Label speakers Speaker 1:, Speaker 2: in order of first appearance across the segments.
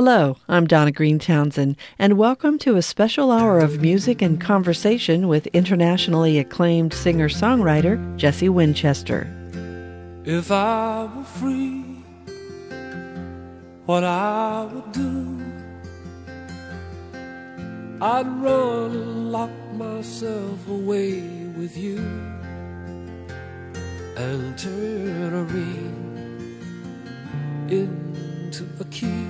Speaker 1: Hello, I'm Donna Green-Townsend, and welcome to a special hour of music and conversation with internationally acclaimed singer-songwriter Jesse Winchester.
Speaker 2: If I were free, what I would do, I'd run and lock myself away with you and turn a ring into a key.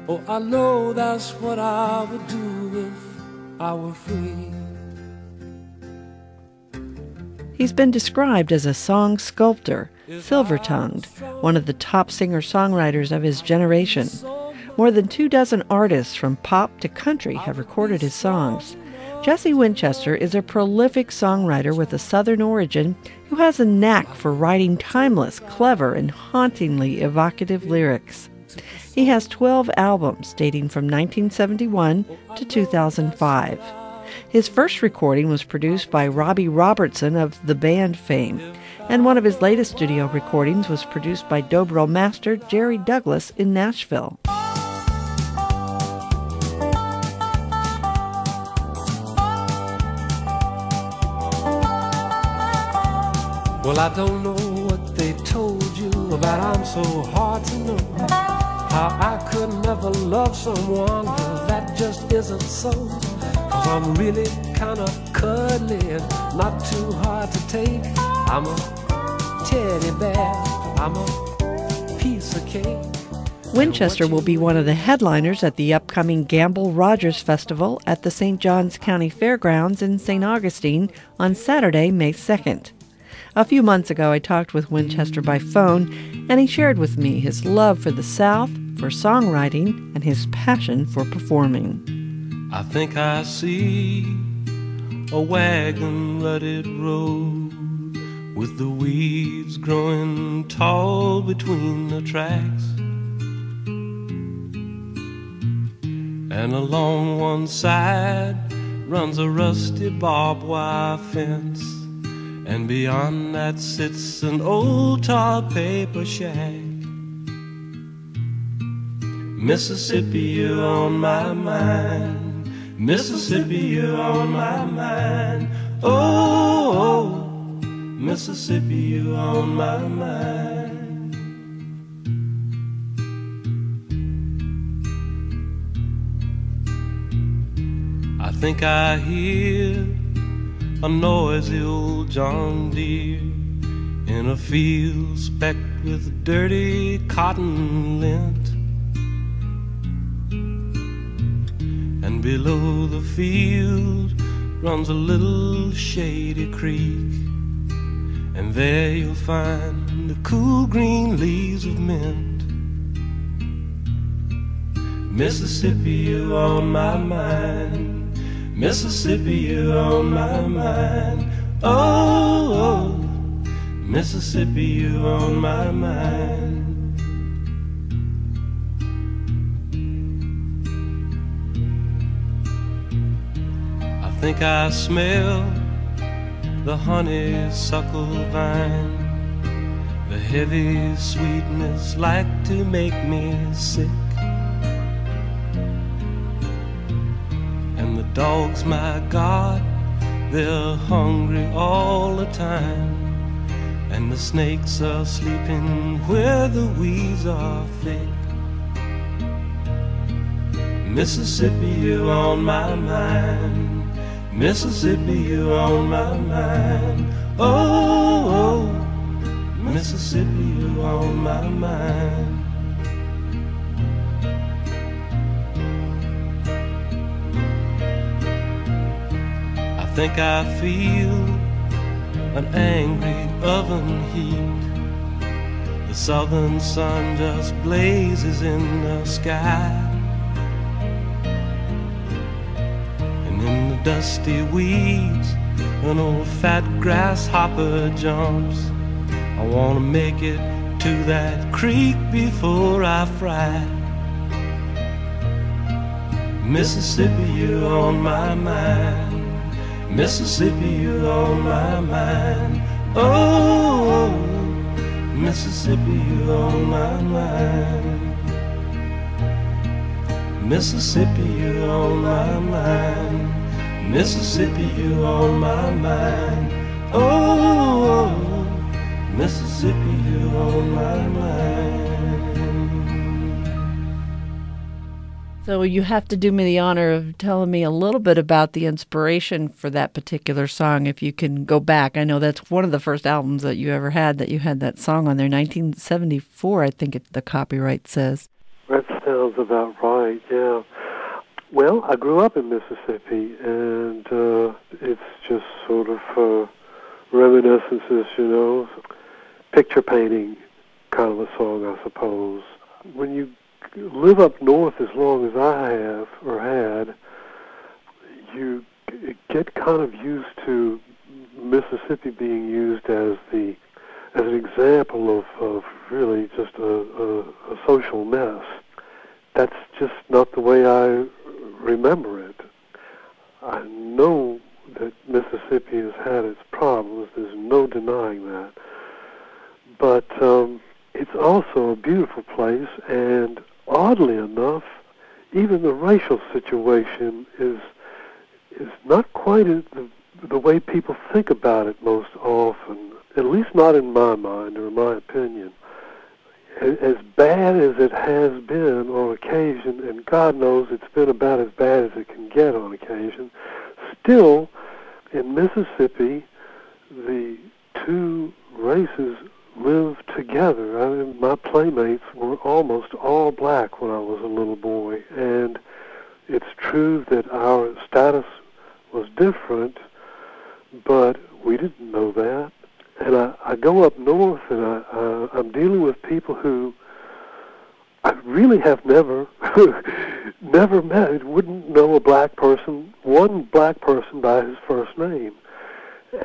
Speaker 2: Oh, I know that's what I would do if I were free.
Speaker 1: He's been described as a song sculptor, silver-tongued, one of the top singer-songwriters of his generation. More than 24 artists from pop to country have recorded his songs. Jesse Winchester is a prolific songwriter with a Southern origin who has a knack for writing timeless, clever, and hauntingly evocative lyrics. He has 12 albums dating from 1971 to 2005. His first recording was produced by Robbie Robertson of the band fame, and one of his latest studio recordings was produced by dobro master Jerry Douglas in Nashville.
Speaker 2: Well, I don't know what they told you, but I'm so hard to know. How I could never love someone, that just isn't so. 'Cause I'm really kind of cuddly and not too hard to take. I'm a teddy bear, I'm a piece of cake.
Speaker 1: Winchester will be one of the headliners at the upcoming Gamble Rogers Festival at the St. Johns County Fairgrounds in St. Augustine on Saturday, May 2nd. A few months ago, I talked with Winchester by phone, and he shared with me his love for the South, for songwriting, and his passion for performing.
Speaker 2: I think I see a wagon-rutted road with the weeds growing tall between the tracks, and along one side runs a rusty barbed wire fence, and beyond that sits an old tar paper shack. Mississippi, you're on my mind. Mississippi, you're on my mind. Oh, Mississippi, you're on my mind. I think I hear a noisy old John Deere in a field specked with dirty cotton lint, and below the field runs a little shady creek, and there you'll find the cool green leaves of mint. Mississippi, you're on my mind. Mississippi, you're on my mind. Oh, Mississippi, you're on my mind. I think I smell the honeysuckle vine, the heavy sweetness like to make me sick. And the dogs, my God, they're hungry all the time, and the snakes are sleeping where the weeds are thick. Mississippi, you're on my mind. Mississippi, you're on my mind. Oh, Mississippi, you're on my mind. I think I feel an angry oven heat. The southern sun just blazes in the sky, and in the dusty weeds an old fat grasshopper jumps. I wanna make it to that creek before I fry. Mississippi, you're on my mind. Mississippi, you're on my mind. Oh, Mississippi, you're on my mind. Mississippi, you on my mind. Mississippi, you on my mind. Oh, Mississippi, you on my mind.
Speaker 1: So you have to do me the honor of telling me a little bit about the inspiration for that particular song, if you can go back. I know that's one of the first albums that you ever had, that you had that song on there, 1974, I think the copyright says.
Speaker 3: That sounds about right, yeah. Well, I grew up in Mississippi, and it's just sort of reminiscences, you know, picture painting kind of a song, I suppose. When you live up north as long as I have or had, you get kind of used to Mississippi being used as an example of really just a social mess. That's just not the way I remember it. I know that Mississippi has had its problems. There's no denying that. But it's also a beautiful place, and oddly enough, even the racial situation is not quite the way people think about it most often, at least not in my mind or my opinion. As bad as it has been on occasion, and God knows it's been about as bad as it can get on occasion, still, in Mississippi, the two races live together. I mean, my playmates were almost all black when I was a little boy, and it's true that our status was different, but we didn't know that. And I go up north, and I'm dealing with people who I really have never met. Wouldn't know a black person, one black person by his first name.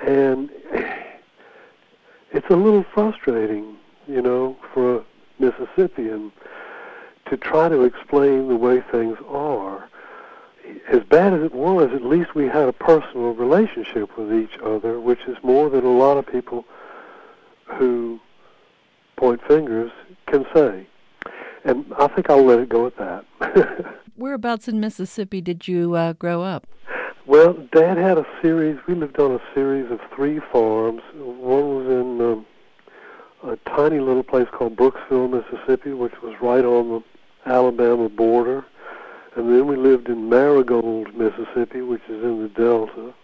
Speaker 3: And it's a little frustrating, you know, for a Mississippian to try to explain the way things are. As bad as it was, at least we had a personal relationship with each other, which is more than a lot of people who point fingers can say. And I think I'll let it go at that.
Speaker 1: Whereabouts in Mississippi did you grow up?
Speaker 3: Well, Dad had a series. We lived on a series of 3 farms. One was in a tiny little place called Brooksville, Mississippi, which was right on the Alabama border. And then we lived in Marigold, Mississippi, which is in the Delta.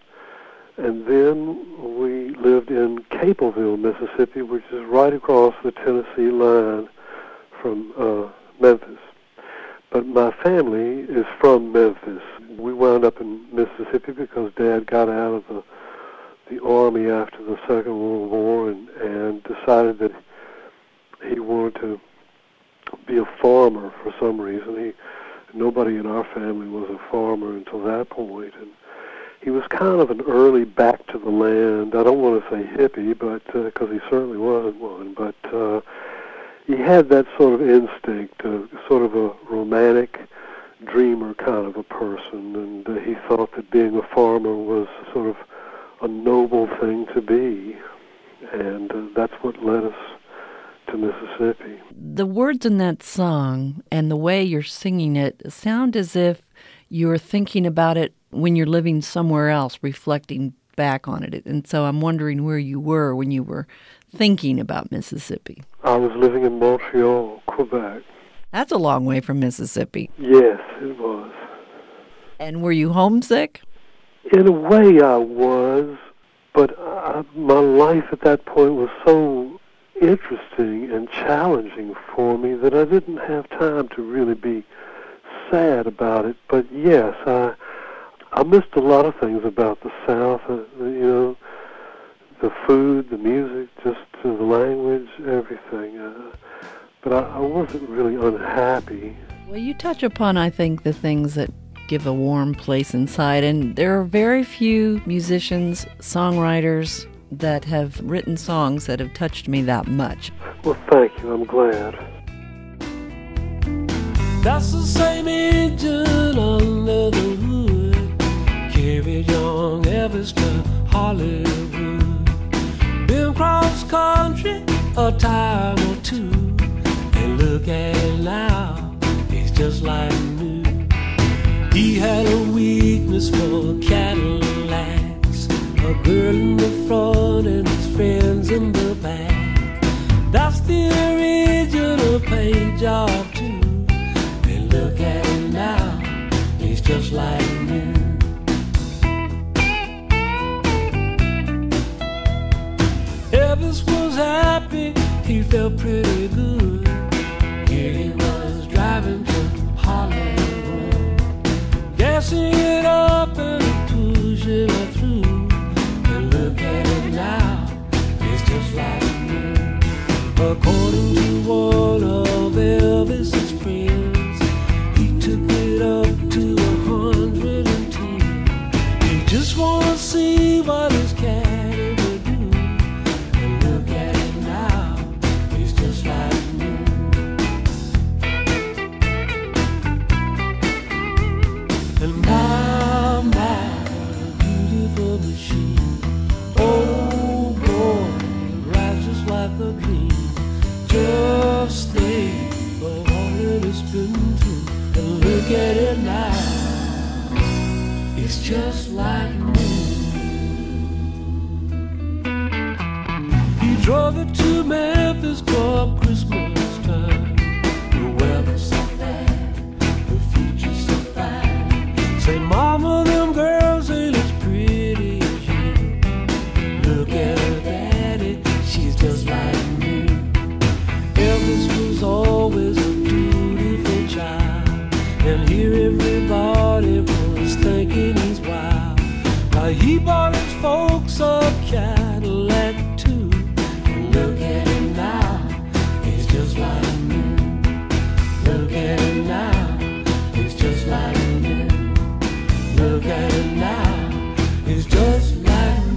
Speaker 3: And then we lived in Capelville, Mississippi, which is right across the Tennessee line from Memphis. But my family is from Memphis. We wound up in Mississippi because Dad got out of the Army after the Second World War and decided that he wanted to be a farmer for some reason. Nobody in our family was a farmer until that point, and he was kind of an early back to the land. I don't want to say hippie, but because he certainly wasn't one, but he had that sort of instinct, sort of a romantic dreamer kind of a person, and he thought that being a farmer was sort of a noble thing to be, and that's what led us to Mississippi.
Speaker 1: The words in that song and the way you're singing it sound as if you're thinking about it when you're living somewhere else, reflecting back on it. And so I'm wondering where you were when you were thinking about Mississippi.
Speaker 3: I was living in Montreal, Quebec.
Speaker 1: That's a long way from Mississippi.
Speaker 3: Yes, it was.
Speaker 1: And were you homesick?
Speaker 3: In a way I was, but my life at that point was so interesting and challenging for me that I didn't have time to really be sad about it. But yes, I missed a lot of things about the South, you know, the food, the music, just the language, everything. But I wasn't really unhappy.
Speaker 1: Well, you touch upon, I think, the things that give a warm place inside, and there are very few musicians, songwriters, that have written songs that have touched me that much.
Speaker 3: Well, thank you. I'm glad.
Speaker 2: That's the same engine under the hood, carried young Elvis to Hollywood. Been cross country a time or two, and look at him now, he's just like new. business for Cadillacs, a girl in the front and his friends in the back. That's the original paint job too. And look at him now, he's just like new. Elvis was happy, he felt pretty good. Here he was driving to Hollywood, gassing it up and pushing it through. And look at it now, it's just like new. According to one of Elvis's friends, he took it up to 110. He just wanna see what his caddy would do. And look at it now, it's just like new. And my beautiful machine, oh boy, rides just like a dream. Just think of all that it's been through. And look at it now, it's just like new. He drove it to Memphis for Christmas time. The weather's so bad, the future's so fine. Say, mama, them girls ain't as pretty as you. Look at her daddy, she's just like new. Elvis was always a dutiful child, and here everybody was thinking he's wild. Now he bought his folks a Cadillac too. And look at him now, he's just like new. Look at him now, he's just like new. Look at him now, he's just like new.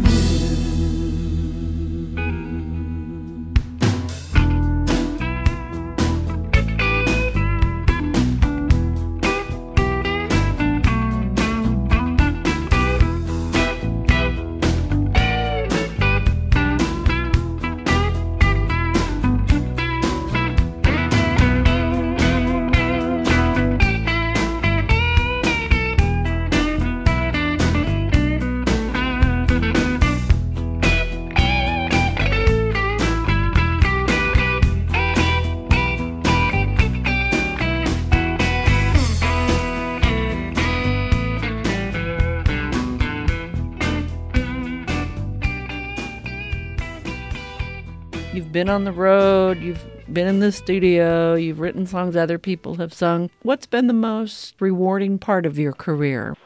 Speaker 1: You've been on the road, you've been in the studio, you've written songs other people have sung. What's been the most rewarding part of your career?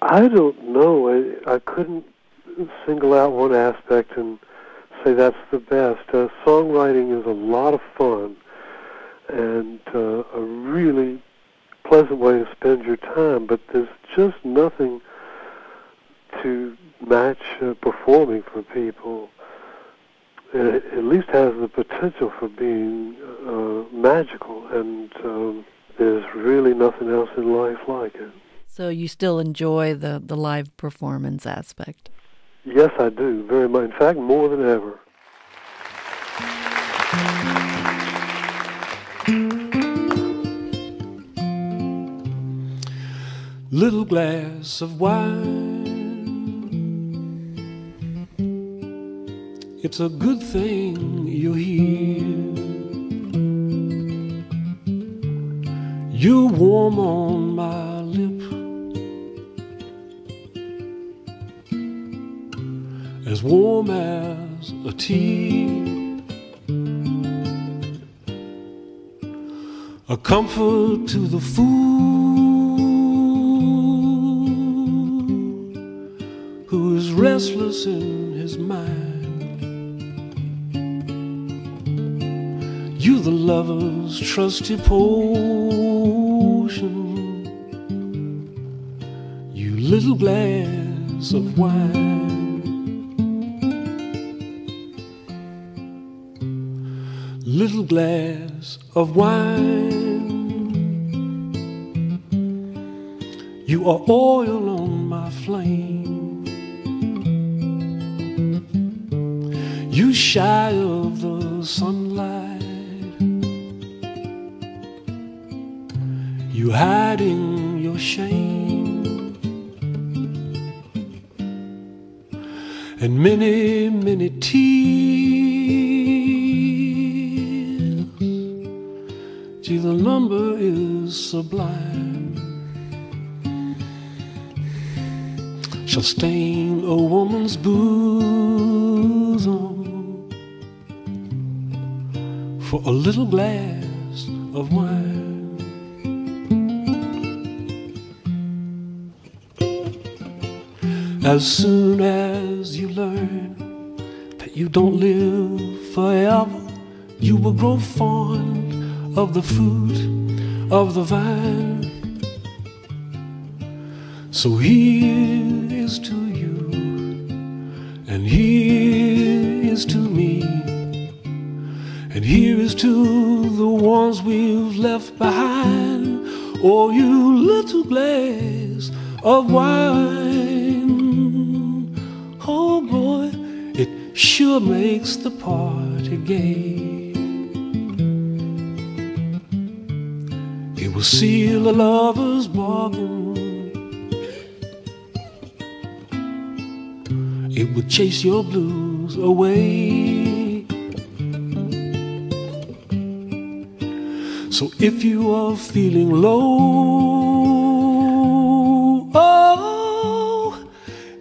Speaker 3: I don't know. I couldn't single out one aspect and say that's the best. Songwriting is a lot of fun and a really pleasant way to spend your time, but there's just nothing to match performing for people. It at least has the potential for being magical, and there's really nothing else in life like it.
Speaker 1: So you still enjoy the live performance aspect?
Speaker 3: Yes, I do, very much. In fact, more than ever.
Speaker 2: Little glass of wine, it's a good thing you're here. You're warm on my lip, as warm as a tear. A comfort to the fool who is restless in his mind. You the lover's trusty potion, you little glass of wine. Little glass of wine, you are oil on my flame. You shy of the sunlight, you hiding your shame. and many, many tears. Gee, the number is sublime, shall stain a woman's bosom for a little glass of wine. As soon as you learn that you don't live forever, you will grow fond of the fruit of the vine. So here is to you, and here is to me, and here is to the ones we've left behind. Oh, you little glass of wine. Oh boy, it sure makes the party gay. It will seal a lover's bargain. It will chase your blues away. So if you are feeling low, oh,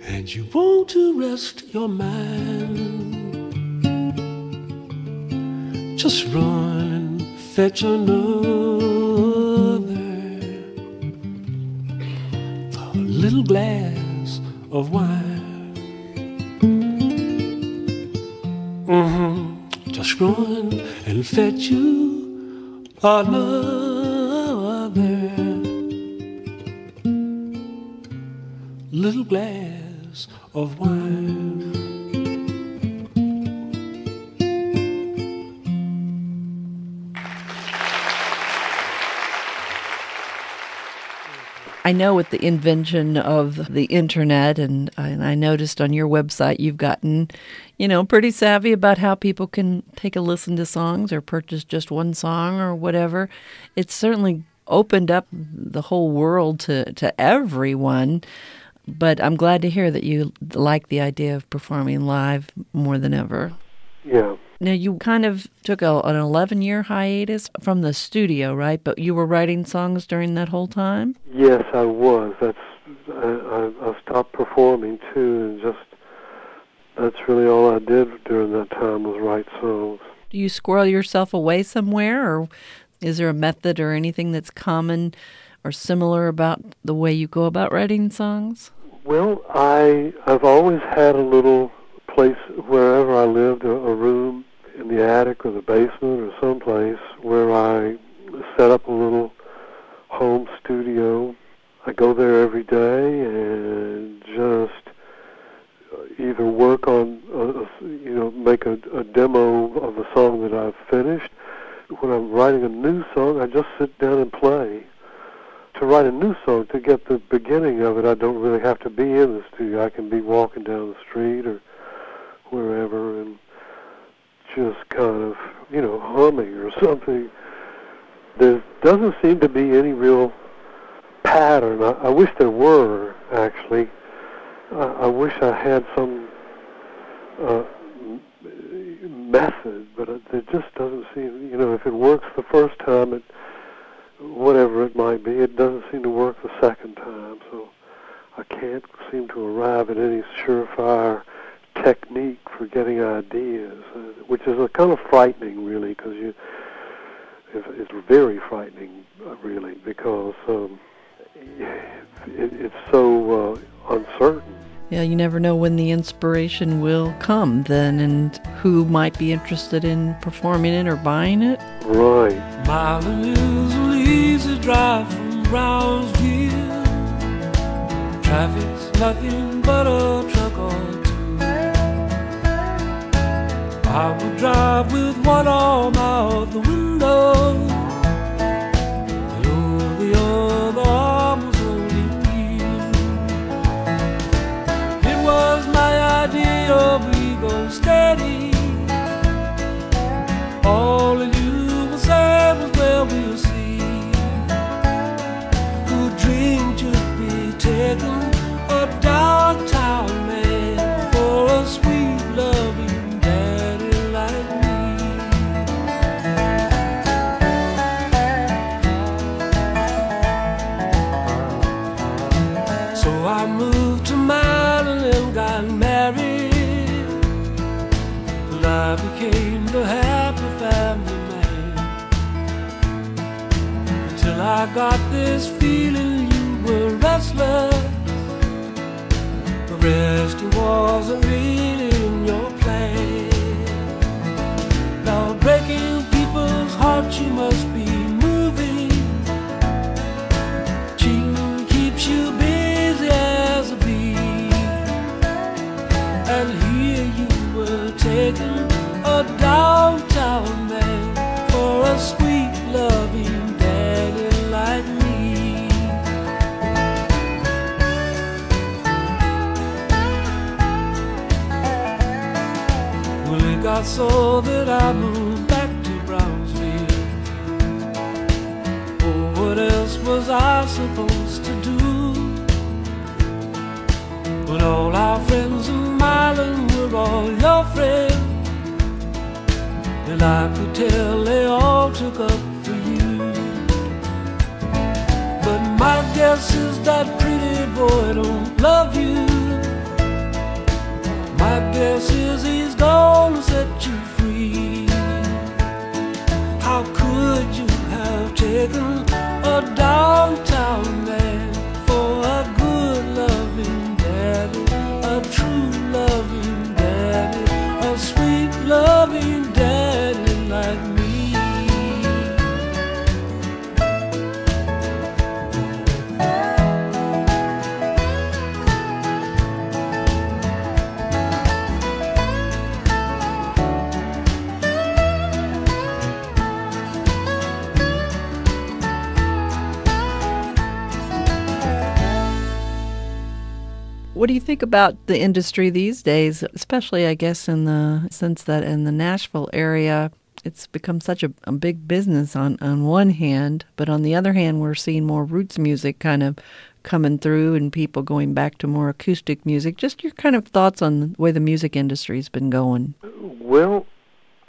Speaker 2: and you want to rest your mind, just run and fetch another little glass of wine. Just run and fetch you another little glass of wine.
Speaker 1: I know with the invention of the internet, and I noticed on your website you've gotten, pretty savvy about how people can take a listen to songs or purchase just one song or whatever. It's certainly opened up the whole world to everyone, but I'm glad to hear that you like the idea of performing live more than ever.
Speaker 3: Yeah.
Speaker 1: Now, you kind of took an 11-year hiatus from the studio, right? But you were writing songs during that whole time?
Speaker 3: Yes, I was. I stopped performing, too, and that's really all I did during that time was write songs.
Speaker 1: Do you squirrel yourself away somewhere, or is there a method or anything that's common or similar about the way you go about writing songs?
Speaker 3: Well, I've always had a little place wherever I lived, a room in the attic or the basement or someplace where I set up a little home studio. I go there every day and just either work on, make a demo of a song that I've finished. When I'm writing a new song, I just sit down and play. To write a new song, to get the beginning of it, I don't really have to be in the studio. I can be walking down the street or wherever and just kind of, humming or something. There doesn't seem to be any real pattern. I wish there were, actually. I wish I had some method, but there just doesn't seem, if it works the first time, whatever it might be, it doesn't seem to work the second time. So I can't seem to arrive at any surefire technique for getting ideas, which is kind of frightening, really, because it's very frightening, really, because it's so uncertain.
Speaker 1: Yeah, you never know when the inspiration will come then, and who might be interested in performing it or buying it.
Speaker 3: Right.
Speaker 2: Miles and easy drive from Brownsville. Traffic's nothing but a truck or two. I would drive with one arm out the window, and over the other arm was only you. It was my idea we go steady. All that you would say was, well, we'll see. Who dreamed you'd be taking a downtown man for a became the happy family man. Until I got this feeling you were restless. The rest wasn't really in your plan. Now breaking people's hearts you must be moving. Cheating keeps you busy as a bee. And here you were taking a downtown man for a sweet loving daddy like me. Well, it got so that I moved back to Brownsville. Oh, what else was I supposed to do? But all our friends in Milan were all your friends, and I could tell they all took up for you. But my guess is that pretty boy don't love you. My guess is he's gonna set you free. How could you have taken a downtown man for a good loving daddy, a true loving daddy, a sweet loving daddy like me?
Speaker 1: What do you think about the industry these days, especially, I guess, in the sense that in the Nashville area, it's become such a big business on one hand, but on the other hand, we're seeing more roots music kind of coming through and people going back to more acoustic music. Just your kind of thoughts on the way the music industry's been going.
Speaker 3: Well,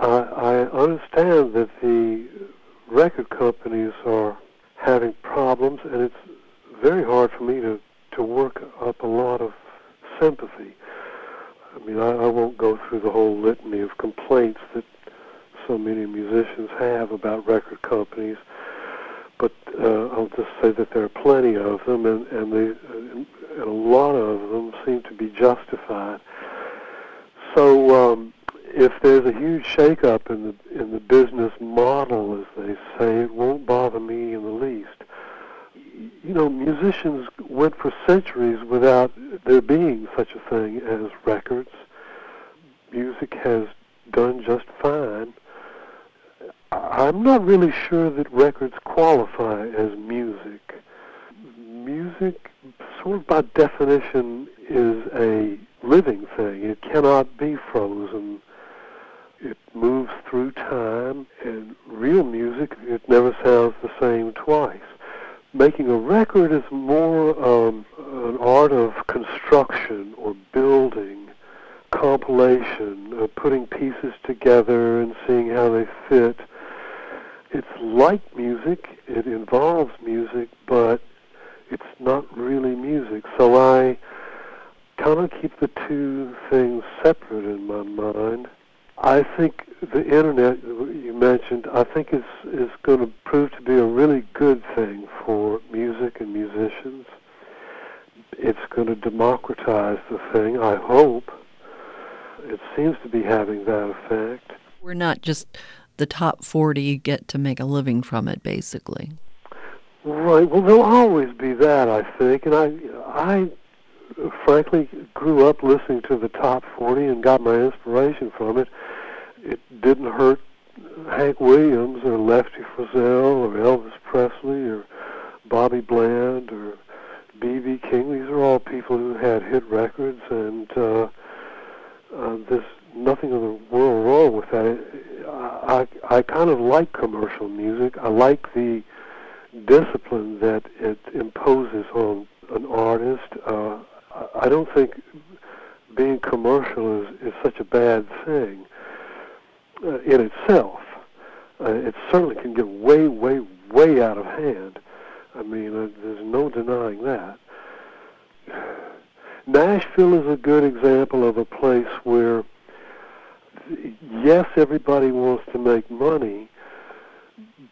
Speaker 3: I understand that the record companies are having problems, and it's very hard for me to work up a lot of sympathy. I mean, I won't go through the whole litany of complaints that so many musicians have about record companies, but I'll just say that there are plenty of them, and a lot of them seem to be justified. So if there's a huge shakeup in the business model, as they say, it won't bother me in the least. You know, musicians went for centuries without there being such a thing as records. Music has done just fine. I'm not really sure that records qualify as music. Music, sort of by definition, is a living thing. It cannot be frozen. It moves through time, and real music, it never sounds the same twice. Making a record is more an art of construction or building, compilation, putting pieces together and seeing how they fit. It's like music, it involves music, but it's not really music. So I kind of keep the two things separate in my mind. I think the internet you mentioned, I think is going to prove to be a really good thing for music and musicians. It's going to democratize the thing, I hope. It seems to be having that effect.
Speaker 1: We're not just the top 40 get to make a living from it, basically.
Speaker 3: Right. Well, there'll always be that, I think. And I frankly grew up listening to the top 40 and got my inspiration from it. It didn't hurt Hank Williams or Lefty Frizzell or Elvis Presley or Bobby Bland or B.B. King. These are all people who had hit records, and there's nothing in the world wrong with that. I kind of like commercial music. I like the discipline that it imposes on an artist. I don't think being commercial is such a bad thing in itself. It certainly can get way, way, way out of hand. I mean, there's no denying that. Nashville is a good example of a place where yes, everybody wants to make money,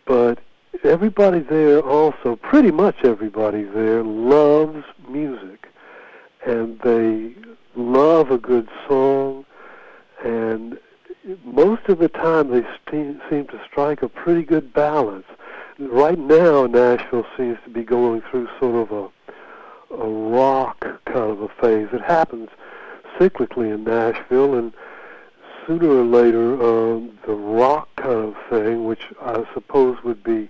Speaker 3: but everybody there also, pretty much everybody there, loves music, and they love a good song, and most of the time they seem to strike a pretty good balance. Right now, Nashville seems to be going through sort of a rock kind of a phase. It happens cyclically in Nashville, and sooner or later, the rock kind of thing, which I suppose would be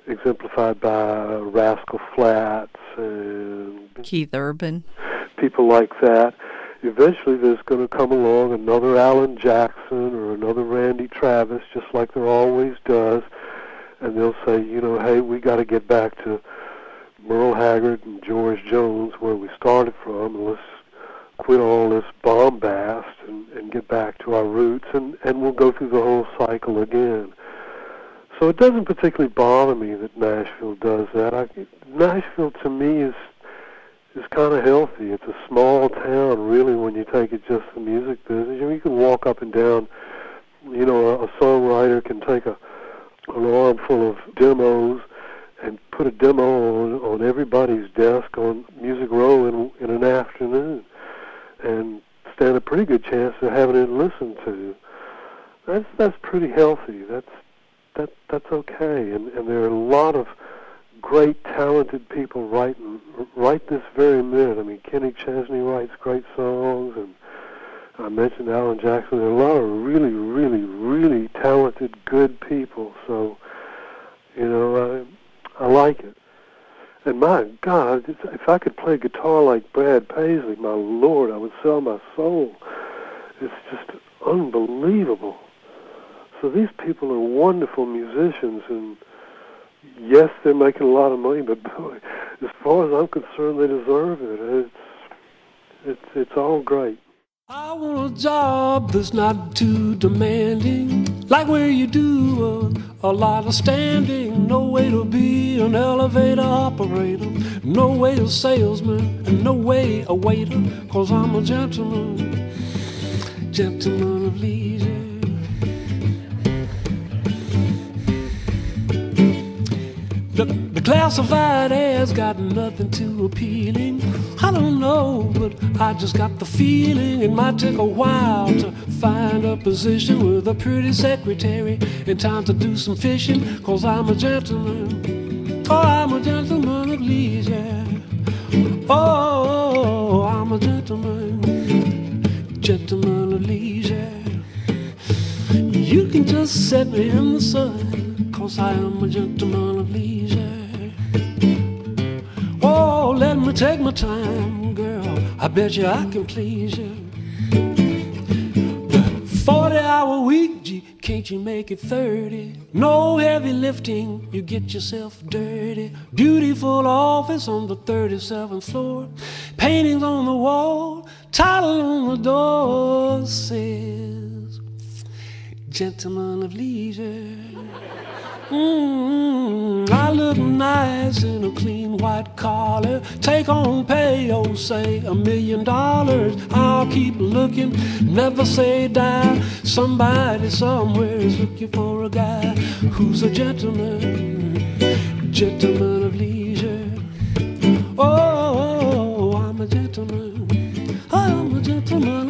Speaker 3: exemplified by Rascal Flatts and
Speaker 1: Keith Urban,
Speaker 3: people like that. Eventually there's going to come along another Alan Jackson or another Randy Travis, just like there always does, and they'll say, you know, hey, we got to get back to Merle Haggard and George Jones, where we started from, and let's quit all this bombast and get back to our roots, and we'll go through the whole cycle again. So it doesn't particularly bother me that Nashville does that. Nashville, to me, is kind of healthy. It's a small town, really, when you take it just the music business. You can walk up and down. You know, a songwriter can take an armful of demos and put a demo on everybody's desk on Music Row in an afternoon, and stand a pretty good chance of having it listened to. That's pretty healthy. That's okay. And there are a lot of great, talented people writing right this very minute. I mean, Kenny Chesney writes great songs, and I mentioned Alan Jackson. There are a lot of really, really, really talented, good people. So, you know, I like it. And my God, if I could play guitar like Brad Paisley, my Lord, I would sell my soul. It's just unbelievable. So these people are wonderful musicians, and yes, they're making a lot of money, but boy, as far as I'm concerned, they deserve it. It's all great.
Speaker 2: I want a job that's not too demanding, like where you do a lot of standing. No way to be an elevator operator, no way a salesman, and no way a waiter, 'cause I'm a gentleman of leisure. The classified ads got nothing too appealing. I don't know, but I just got the feeling it might take a while to find a position with a pretty secretary in time to do some fishing, 'cause I'm a gentleman. Oh, I'm a gentleman of leisure. Oh, I'm a gentleman of leisure. You can just set me in the sun, 'cause I am a gentleman of leisure. Oh, let me take my time, girl, I bet you I can please you. The 40-hour week, gee, can't you make it 30? No heavy lifting, you get yourself dirty. Beautiful office on the 37th floor, paintings on the wall, title on the door says, gentleman of leisure. I look nice in a clean white collar, take on pay, oh say $1 million. I'll keep looking, never say die. Somebody somewhere is looking for a guy who's a gentleman of leisure. Oh, I'm a gentleman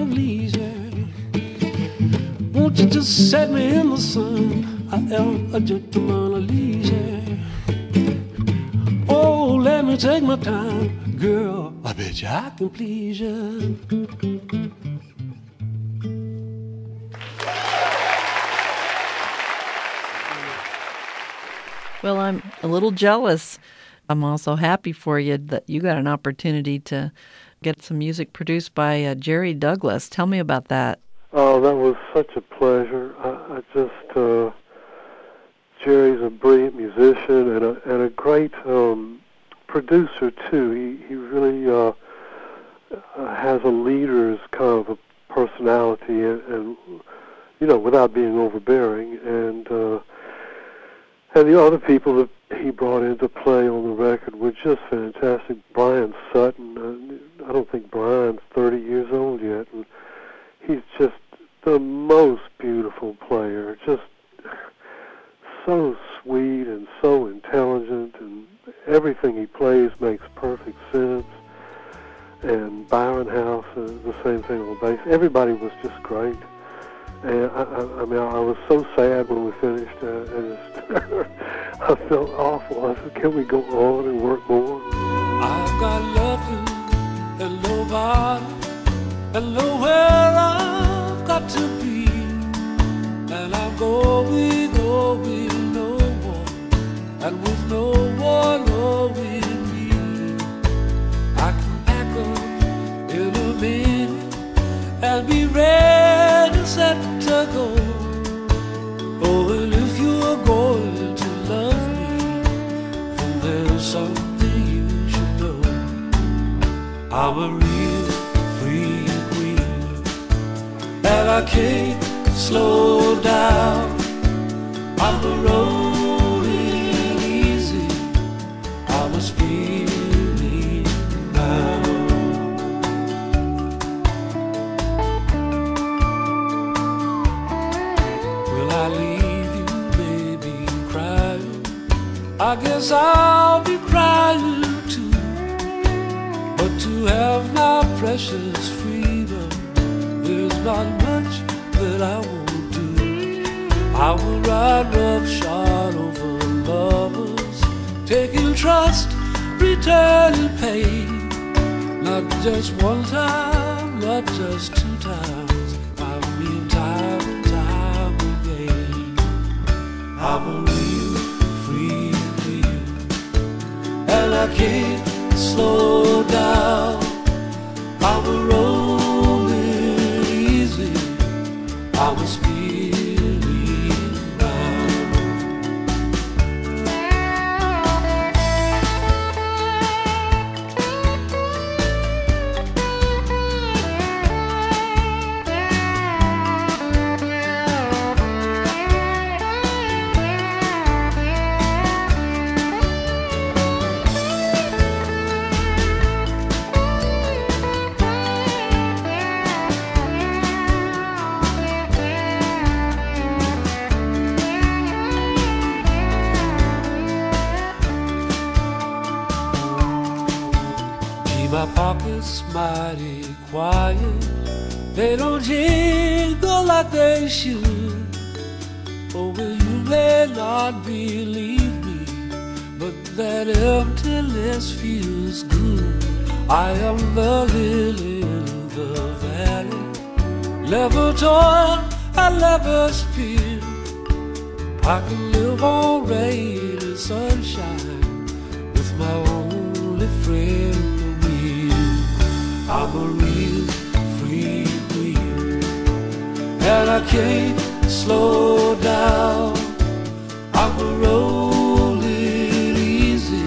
Speaker 2: of leisure. Won't you just set me in the sun? I am a gentleman of leisure. Oh, let me take my time, girl, I bet you I can please you.
Speaker 1: Well, I'm a little jealous. I'm also happy for you that you got an opportunity to get some music produced by Jerry Douglas. Tell me about that.
Speaker 3: Oh, that was such a pleasure. I just, Jerry's a brilliant musician and a great producer, too. He really has a leader's kind of a personality and you know, without being overbearing. And the other people that he brought into play on the record were just fantastic. Brian Sutton, I don't think Brian's 30 years old yet, and he's just the most beautiful player, just so sweet and so intelligent, and everything he plays makes perfect sense. And Byron House, the same thing on bass. Everybody was just great. And I mean, I was so sad when we finished. I felt awful. I said, can we go on and work more?
Speaker 2: I've got nothing and nobody and nowhere I've got to be. And I'm going no one, and with no one knowing me. I can pack up in a minute and be ready, set to go. Oh, and if you're going to love me, then there's something you should know. I'm a real free queen, and I can't slow down. I'm a rolling easy, I'm a speeding now. Will I leave you, baby, crying? I guess I'll be crying too. But to have my precious freedom, there's not much that I won't do. I will ride roughshod over lovers, taking trust, returning pain. Not just one time, not just two times, I mean time and time again. I'm a real free will, and I can't slow down. I'm a rolling easy, I'm a spinning round. My pockets mighty quiet, they don't jingle like they should. Oh, well, you may not believe me, but that emptiness feels good. I am the lily in the valley, never torn, I never spill. I can live on rain and sunshine with my only friend. I'm a real free will, and I can't slow down. I'm a rolling easy,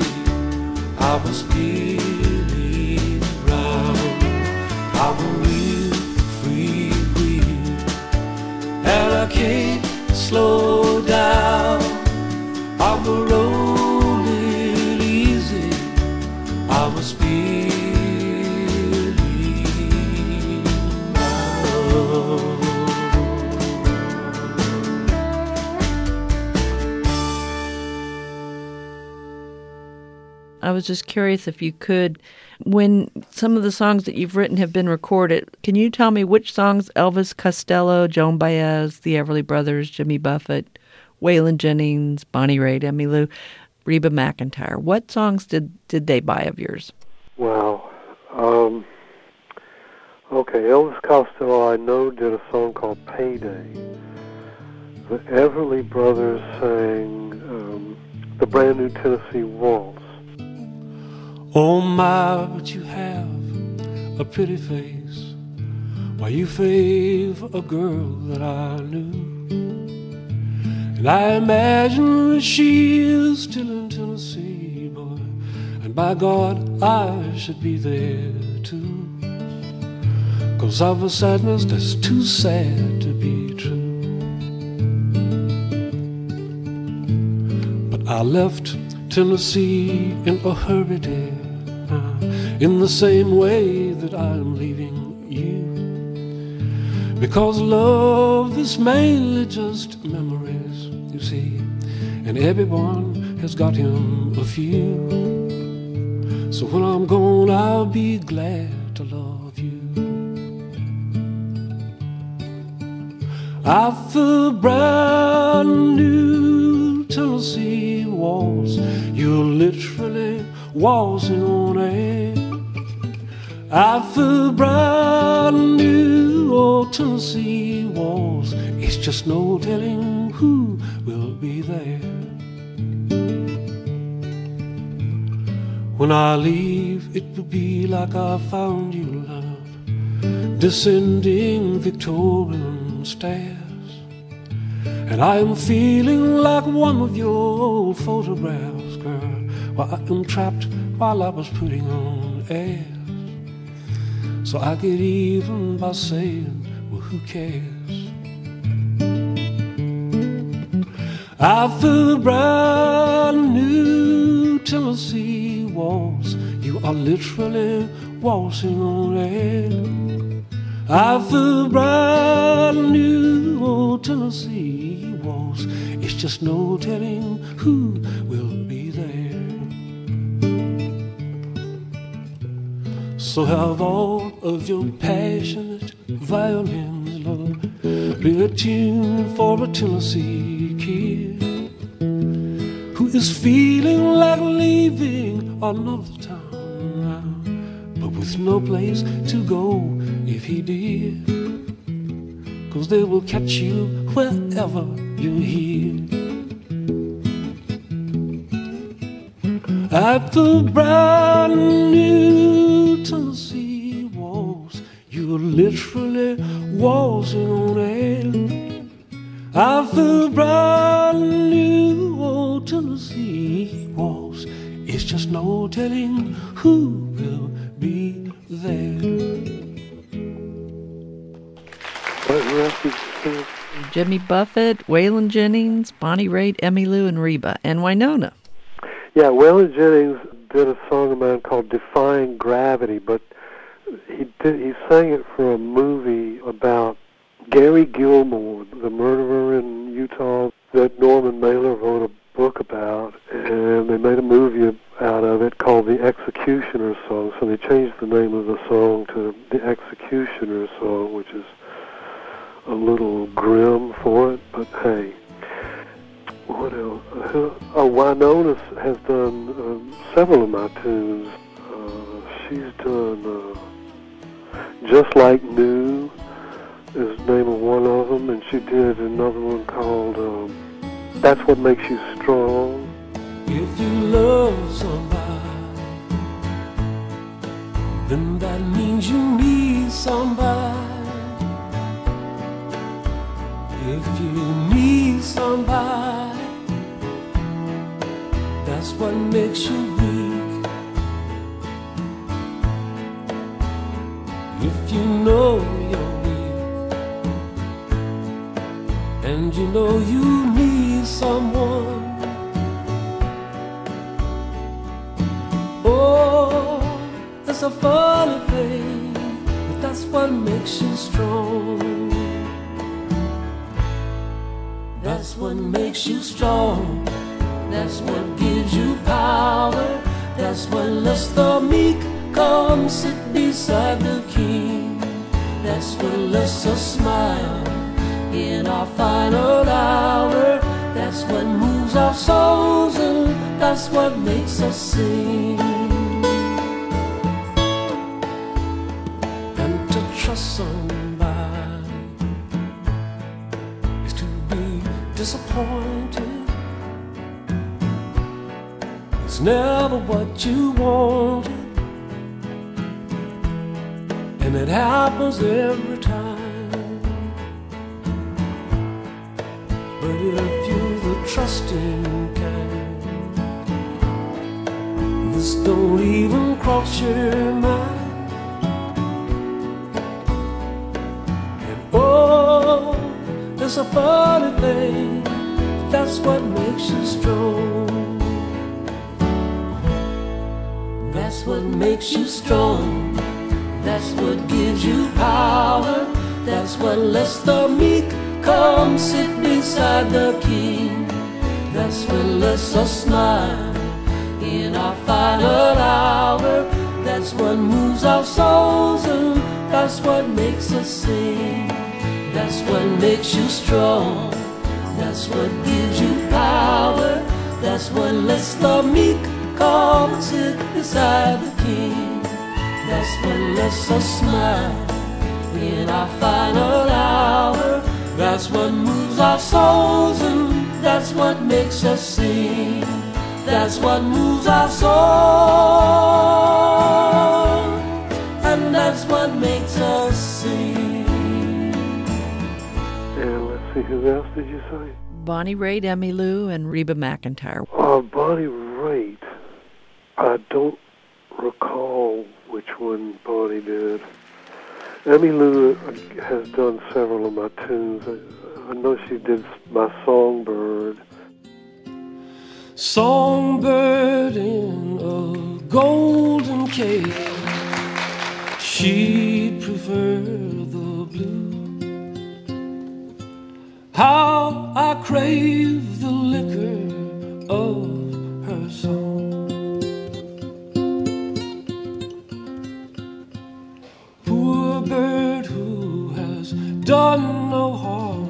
Speaker 2: I'm a spinning round. I'm a real free will, and I can't slow down. I'm a rolling easy, I'm a spinning.
Speaker 1: I was just curious if you could, when some of the songs that you've written have been recorded, can you tell me which songs Elvis Costello, Joan Baez, the Everly Brothers, Jimmy Buffett, Waylon Jennings, Bonnie Raitt, Emmylou, Reba McEntire, what songs did they buy of yours?
Speaker 3: Wow. Okay, Elvis Costello, I know, did a song called Payday. The Everly Brothers sang the brand new Tennessee Waltz.
Speaker 2: Oh my, but you have a pretty face. Why, you favor a girl that I knew. And I imagine that she is still in Tennessee, boy. And by God, I should be there too. 'Cause of a sadness that's too sad to be true. But I left Tennessee in a hurry, dear, in the same way that I'm leaving you. Because love is mainly just memories, you see, and everyone has got him a few. So when I'm gone, I'll be glad to love you. Out the brand new Tennessee walls, you're literally waltzing on air. Out the brand new old Tennessee walls, it's just no telling who will be there. When I leave, it will be like I found you, love, descending Victorian stairs. And I am feeling like one of your photographs, girl, while I am trapped while I was putting on airs. So I get even by saying, well, who cares? Out the brand new Tennessee walls, you are literally waltzing on air. Out the brand new old Tennessee walls, it's just no telling who will be there. So have all of your passionate violins, love, play a tune for a Tennessee kid who is feeling like leaving another town now, but with no place to go if he did, 'cause they will catch you wherever you're here. At the brand new Tennessee walls, you're literally waltzing on air. At the brand new old Tennessee walls, it's just no telling who will be there.
Speaker 1: Jimmy Buffett, Waylon Jennings, Bonnie Raitt, Emmylou, and Reba, and Wynonna.
Speaker 3: Yeah, Waylon Jennings did a song of mine called Defying Gravity, but he sang it for a movie about Gary Gilmore, the murderer in Utah that Norman Mailer wrote a book about, and they made a movie out of it called The Executioner Song. So they changed the name of the song to The Executioner Song, which is a little grim for it, but hey. What else? Wynonna has done several of my tunes. She's done Just Like New is the name of one of them, and she did another one called That's What Makes You Strong.
Speaker 2: If you love somebody, then that means you need somebody. If you need somebody, that's what makes you weak. If you know you're weak, and you know you need someone, oh, that's a funny thing, but that's what makes you strong. That's what makes you strong. That's what gives you power. That's what lets the meek come sit beside the king. That's what lets us smile in our final hour. That's what moves our souls, and that's what makes us sing. And to trust somebody is to be disappointed. It's never what you wanted, and it happens every time. But if you're the trusting kind, this don't even cross your mind. And oh, it's a funny thing, that's what makes you strong. That's what makes you strong. That's what gives you power. That's when lets the meek come sit beside the king. That's when lets us smile in our final hour. That's what moves our souls and that's what makes us sing. That's what makes you strong. That's what gives you power. That's what lets the meek come and sit beside the king. That's what lets us smile in our final hour. That's what moves our souls and that's what makes us sing. That's what moves our soul and that's what makes us sing.
Speaker 3: And let's see, who else did you say?
Speaker 1: Bonnie Raitt, Emmylou, and Reba McEntire.
Speaker 3: Bonnie Raitt. I don't recall which one Bonnie did. Emmylou has done several of my tunes. I know she did my Songbird.
Speaker 2: Songbird in a golden cage, she preferred the blue. How I crave the liquor of her song. Poor bird who has done no harm,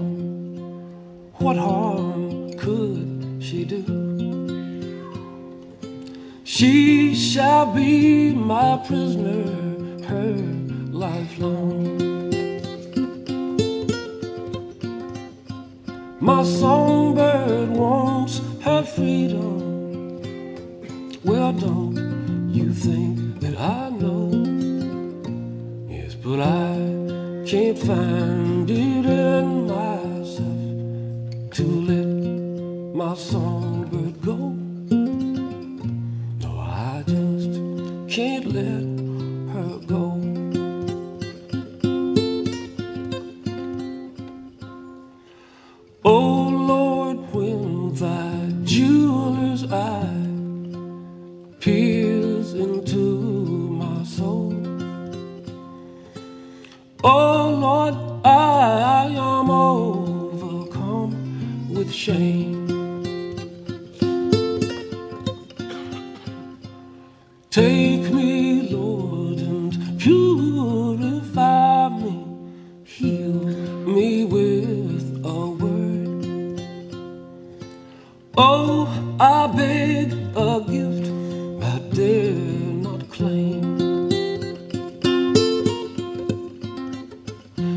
Speaker 2: what harm could she do? She shall be my prisoner her lifelong. My songbird wants her freedom. Well, don't you think that I know? Yes, but I can't find it in myself to let my songbird go. No, I just can't let her go. Oh Lord, when thy jeweler's eye peers into my soul, oh Lord, I am overcome with shame. Take me, Lord, and purify me, heal me with a word. Oh, I beg a gift I dare not claim.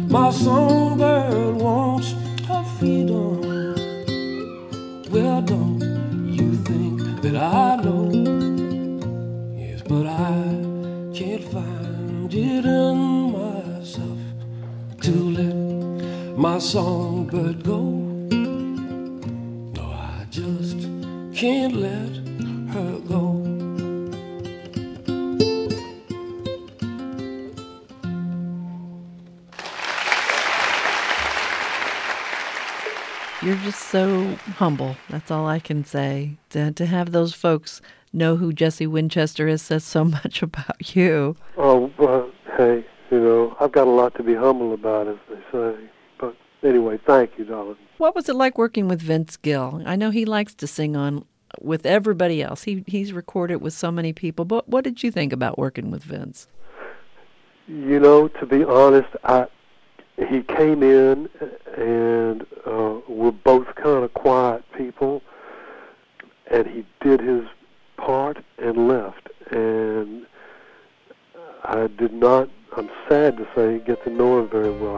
Speaker 2: My songbird wants her freedom. Well, don't you think that I know? Yes, but I can't find it in myself to let my songbird go. Just can't let her go.
Speaker 1: You're just so humble. That's all I can say. To have those folks know who Jesse Winchester is says so much about you.
Speaker 3: Oh, well, hey, I've got a lot to be humble about, as they say. But anyway, thank you, darling.
Speaker 1: What was it like working with Vince Gill? I know he likes to sing on with everybody else. He's recorded with so many people. But what did you think about working with Vince?
Speaker 3: To be honest, he came in and we're both kind of quiet people, and he did his part and left. And I did not, I'm sad to say, get to know him very well.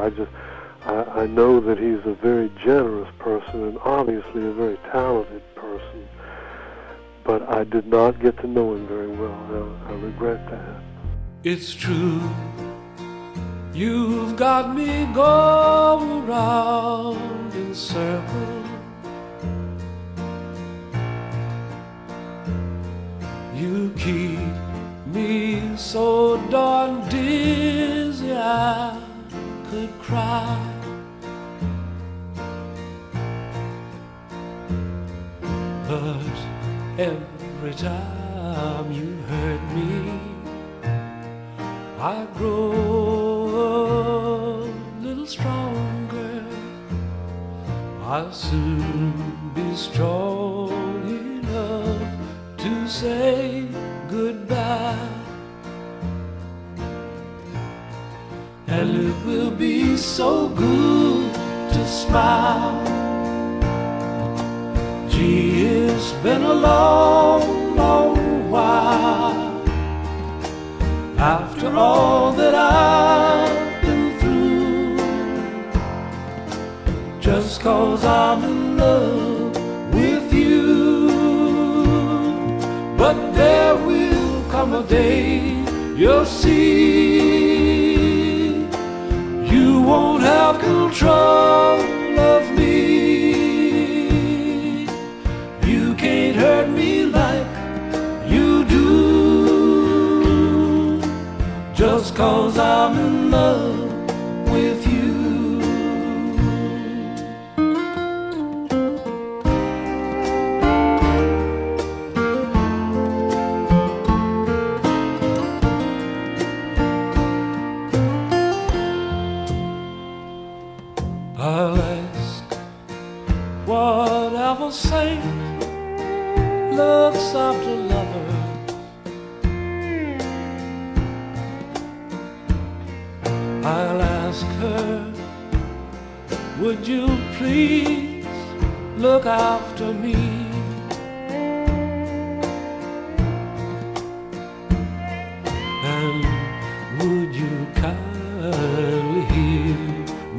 Speaker 3: I know that he's a very generous person and obviously a very talented person, but I did not get to know him very well. I regret that.
Speaker 2: It's true, you've got me going round in circles. You keep me so darn dizzy I could cry. But every time you hurt me, I grow a little stronger, I'll soon be strong enough to say goodbye. And it will be so good to smile. Gee, it's been a long, long while. After all that I've been through, just 'cause I'm in love with you. But there will come a day you'll see, you won't have control of me. You can't hurt me like you do, just 'cause I'm in love with you. I'll ask whatever saint looks after lovers. I'll ask her, would you please look after me? And would you kindly hear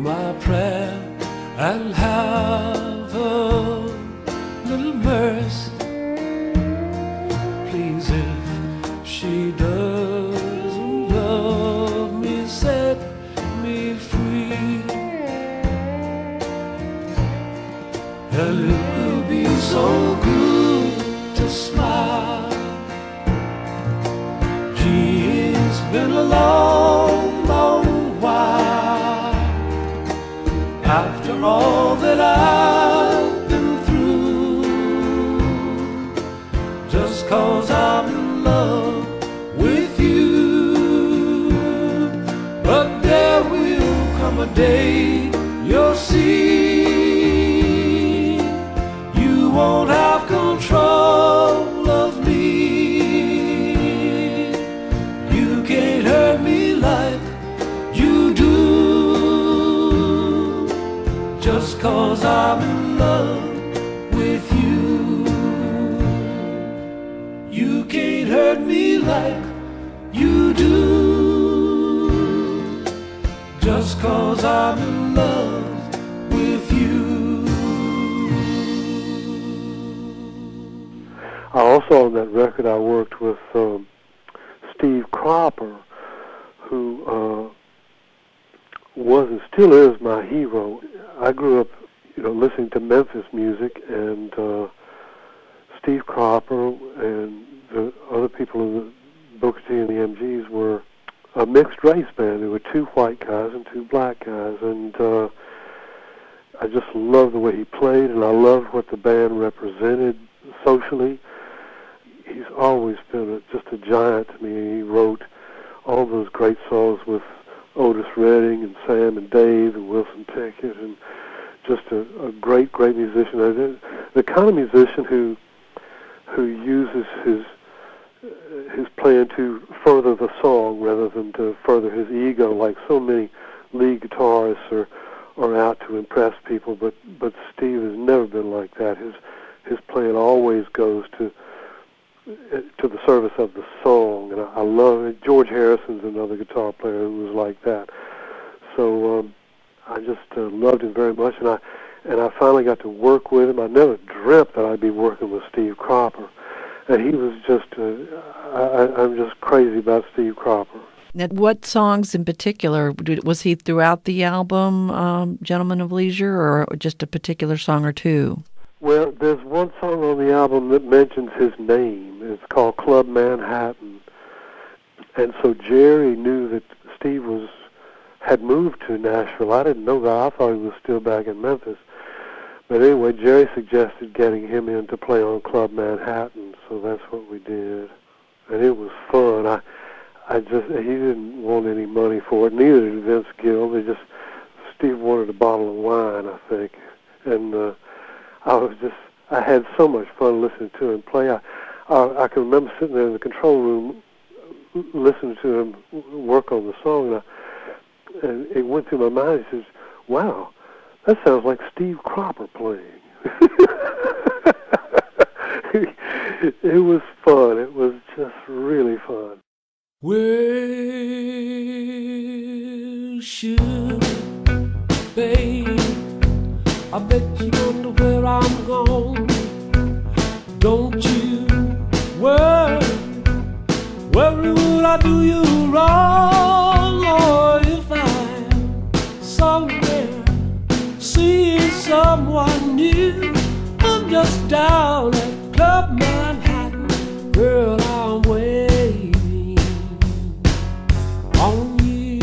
Speaker 2: my prayer and have a little mercy? Please, if she doesn't love me, set me free. And it will be so good to smile. Gee, it's been a long, long while. After all that I've been through, just 'cause I'm in love with you. But there will come a day you'll see, you won't have control of me. You can't hurt me like you do, just 'cause I'm in love with you. You can't hurt me like you do, just 'cause I'm in love with you.
Speaker 3: Also on that record I worked with Steve Cropper, who was and still is my hero. I grew up, listening to Memphis music, and Steve Cropper and the other people in the Booker T and the MGs were a mixed race band. There were two white guys and two black guys, and I just loved the way he played, and I loved what the band represented socially. He's always been just a giant to me. He wrote all those great songs with Otis Redding and Sam and Dave and Wilson Pickett, and just a great, great musician. The kind of musician who uses his playing to further the song rather than to further his ego, like so many lead guitarists are out to impress people. But Steve has never been like that. His playing always goes to the service of the song, and I love it. George Harrison's another guitar player who was like that. So I just loved him very much, and I finally got to work with him. I never dreamt that I'd be working with Steve Cropper, and he was just I'm just crazy about Steve Cropper.
Speaker 1: Now, what songs in particular, was he throughout the album, Gentlemen of Leisure, or just a particular song or two?
Speaker 3: Well, there's one song on the album that mentions his name. It's called Club Manhattan. And so Jerry knew that Steve had moved to Nashville. I didn't know that. I thought he was still back in Memphis. But anyway, Jerry suggested getting him in to play on Club Manhattan, so that's what we did. And it was fun. He didn't want any money for it, neither did Vince Gill. Steve wanted a bottle of wine, I think, and I had so much fun listening to him play. I can remember sitting there in the control room listening to him work on the song, and it went through my mind. He says, "Wow, that sounds like Steve Cropper playing." It was fun. It was just really fun.
Speaker 2: Well, sugar, babe, I bet you wonder where I'm going. Don't you worry would I do you wrong, or if I'm somewhere seeing someone new. I'm just down at Club Manhattan, girl, I'm waiting on you.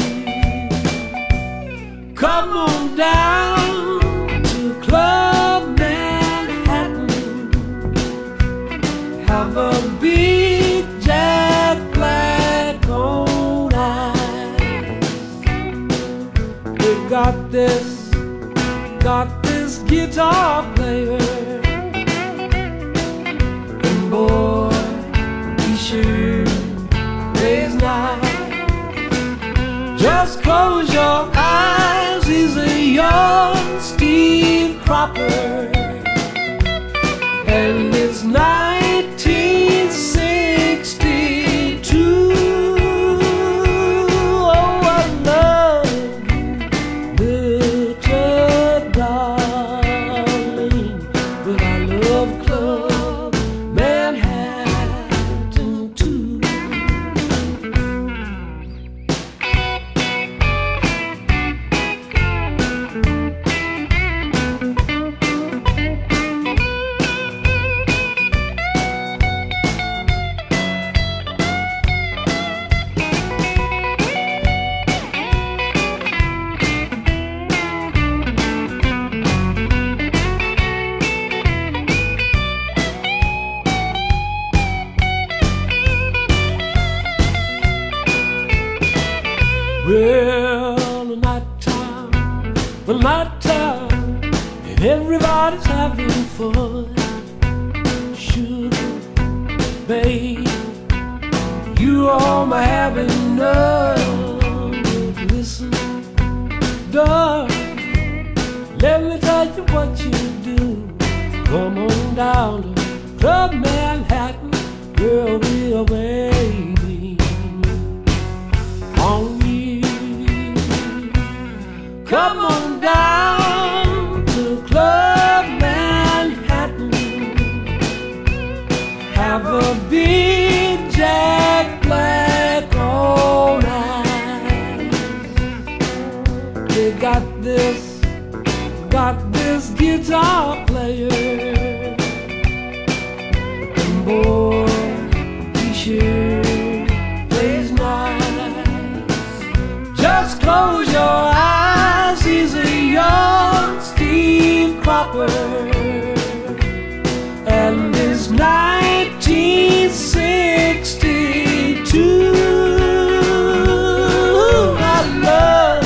Speaker 2: Come on down to Club Manhattan, have a big Jack Black on ice. They got this guitar player, and boy, he sure plays nice. Just close your eyes, he's a young Steve Cropper, and it's 1962. Oh, I love you, little darling, but I love Club Manhattan too. Well, the nighttime, and everybody's having fun. Sugar, babe, you all my having none. Listen, darling, let me tell you what you do. Come on down to Club Manhattan, girl, we are waiting on you. Come on down to Club Manhattan, have a big Jack Black on ice. They got this guitar player, and boy, he sure plays nice. Just close your eyes, he's a young Steve Cropper, and it's 1962. I love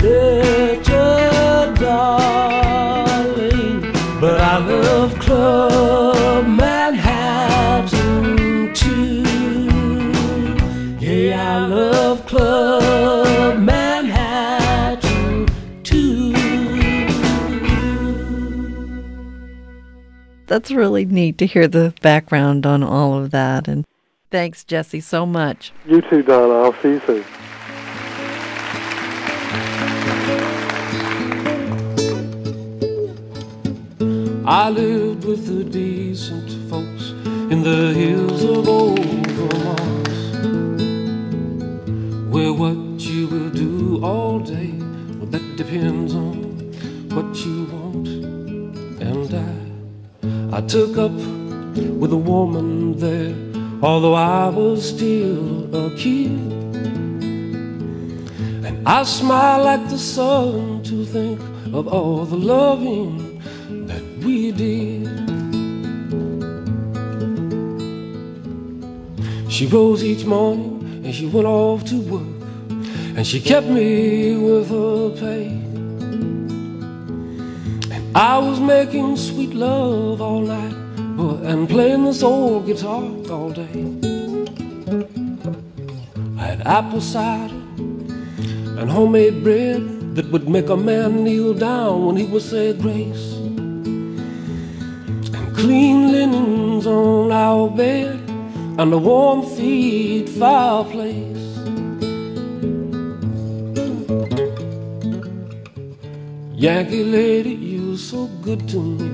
Speaker 2: you, little darling, but I love Club Manhattan too. Yeah, I love Club Manhattan too.
Speaker 1: That's really neat to hear the background on all of that. And thanks, Jesse, so much.
Speaker 3: You too, Donna. I'll see you soon.
Speaker 2: I lived with the decent folks in the hills of old Vermont, where what you will do all day, well, that depends on what you want. And I took up with a woman there, although I was still a kid. And I smile at the sun to think of all the loving that we did. She rose each morning and she went off to work, and she kept me with her pay. And I was making sweet love all night, and playing this old guitar all day. I had apple cider and homemade bread that would make a man kneel down when he would say grace, and clean linens on our bed and a warm feed fireplace. Yankee lady, you were so good to me.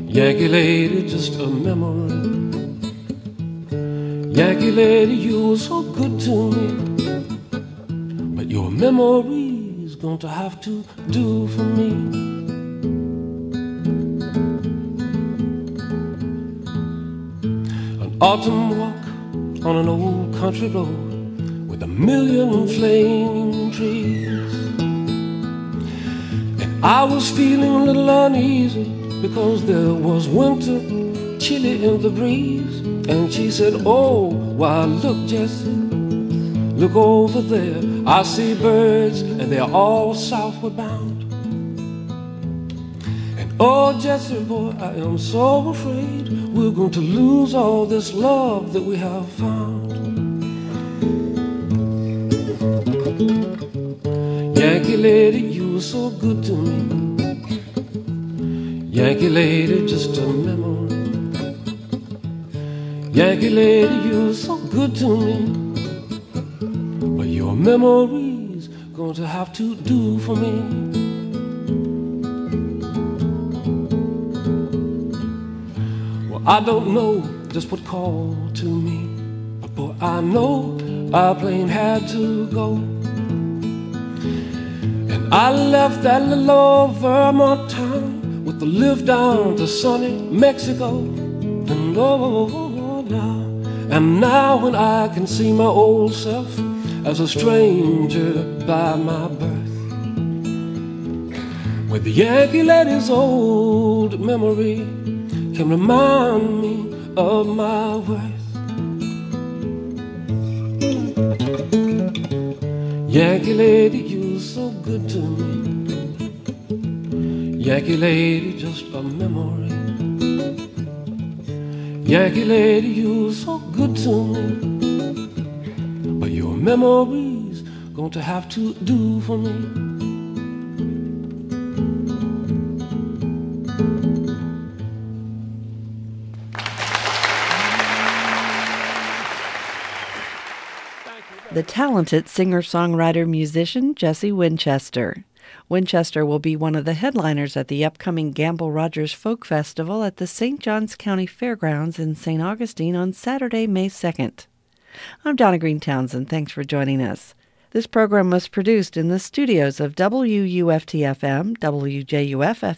Speaker 2: Yankee lady, just a memory. Yankee lady, you were so good to me, but your memory's going to have to do for me. An autumn walk on an old country road with a million flaming trees, and I was feeling a little uneasy because there was winter chilly in the breeze. And she said, oh, why look, Jesse, look over there. I see birds and they're all southward bound. And oh, Jesse, boy, I am so afraid we're going to lose all this love that we have found. Yankee lady, you were so good to me. Yankee lady, just a memory. Yankee lady, you were so good to me, but your memory's going to have to do for me. Well, I don't know just what called to me, but boy, I know our plane had to go. And I left that little old Vermont town with the lift down to sunny Mexico. And and now when I can see my old self as a stranger by my birth, with the Yankee lady's old memory can remind me of my worth. Yankee lady, you were so good to me. Yankee lady, just a memory. Yankee lady, you were so good to me, but your memory's going to have to do for me.
Speaker 1: The talented singer-songwriter-musician Jesse Winchester. Winchester will be one of the headliners at the upcoming Gamble Rogers Folk Festival at the St. Johns County Fairgrounds in St. Augustine on Saturday, May 2nd. I'm Donna Green-Townsend. Thanks for joining us. This program was produced in the studios of WUFT-FM, WJUF-FM,